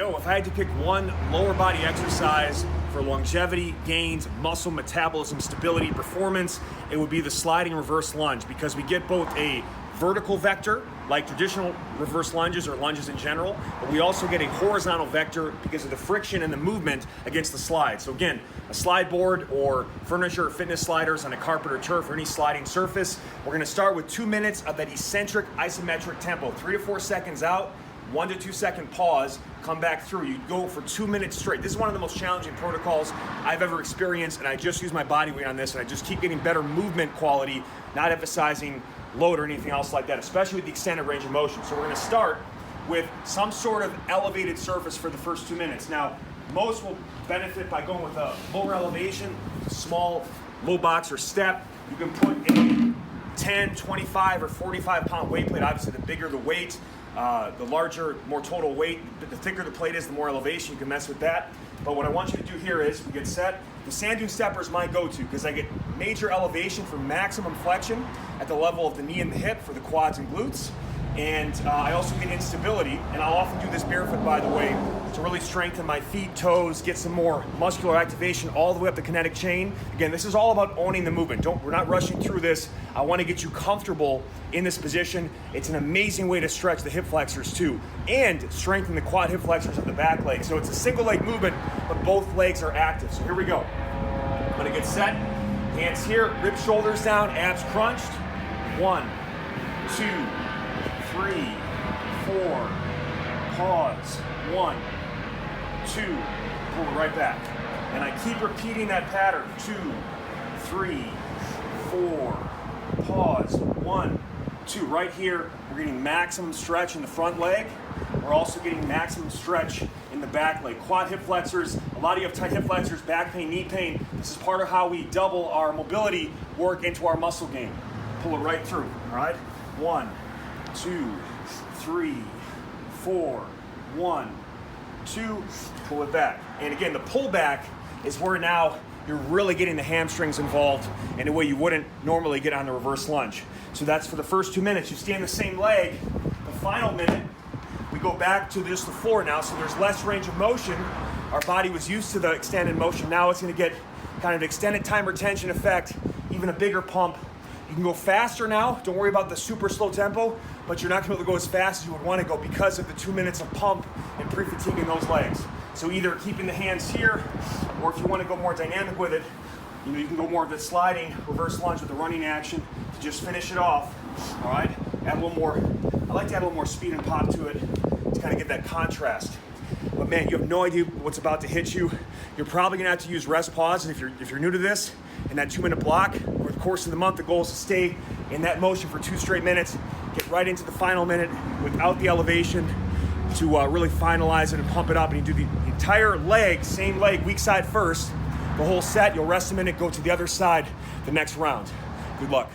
Yo, if I had to pick one lower body exercise for longevity, gains, muscle metabolism, stability, performance, it would be the sliding reverse lunge, because we get both a vertical vector, like traditional reverse lunges or lunges in general, but we also get a horizontal vector because of the friction and the movement against the slide. So again, a slide board or furniture or fitness sliders on a carpet or turf or any sliding surface, we're gonna start with 2 minutes of that eccentric-isometric tempo, 3 to 4 seconds out, 1 to 2 second pause, come back through. You go for 2 minutes straight. This is one of the most challenging protocols I've ever experienced, and I just use my body weight on this, and I just keep getting better movement quality, not emphasizing load or anything else like that, especially with the extended range of motion. So we're gonna start with some sort of elevated surface for the first 2 minutes. Now, most will benefit by going with a lower elevation, small low box or step. You can put a 10, 25, or 45 pound weight plate. Obviously, the bigger the weight, the larger, more total weight, the thicker the plate is, the more elevation. You can mess with that. But what I want you to do here is, we get set. The sand dune stepper is my go-to because I get major elevation for maximum flexion at the level of the knee and the hip for the quads and glutes. And I also get instability, and I'll often do this barefoot, by the way, to really strengthen my feet, toes, get some more muscular activation all the way up the kinetic chain. Again, this is all about owning the movement. We're not rushing through this. I want to get you comfortable in this position. It's an amazing way to stretch the hip flexors too, and strengthen the quad hip flexors of the back leg. So it's a single leg movement, but both legs are active. So here we go. I'm gonna get set. Hands here, rib shoulders down, abs crunched. 1, 2, 3, 4, pause, 1, 2, pull it right back. And I keep repeating that pattern, 2, 3, 4, pause, 1, 2. Right here, we're getting maximum stretch in the front leg. We're also getting maximum stretch in the back leg. Quad hip flexors, a lot of you have tight hip flexors, back pain, knee pain. This is part of how we double our mobility work into our muscle gain. Pull it right through, all right? 1, 2, 3, 4, 1, 2, pull it back. And again, the pullback is where now you're really getting the hamstrings involved in a way you wouldn't normally get on the reverse lunge. So that's for the first 2 minutes. You stay in the same leg. The final minute, we go back to just the floor now, so there's less range of motion. Our body was used to the extended motion. Now it's gonna get kind of extended time retention effect, even a bigger pump. You can go faster now. Don't worry about the super slow tempo, but you're not gonna be able to go as fast as you would wanna go because of the 2 minutes of pump and pre-fatiguing those legs. So either keeping the hands here, or if you wanna go more dynamic with it, you can go more of the sliding reverse lunge with the running action to just finish it off, all right? Add a little more, I like to add a little more speed and pop to it to kind of get that contrast. But man, you have no idea what's about to hit you. You're probably gonna have to use rest pause, and if you're new to this, in that 2 minute block, over the course of the month, the goal is to stay in that motion for 2 straight minutes, get right into the final minute without the elevation to really finalize it and pump it up. And you do the entire leg, same leg, weak side first, the whole set. You'll rest a minute, go to the other side the next round. Good luck.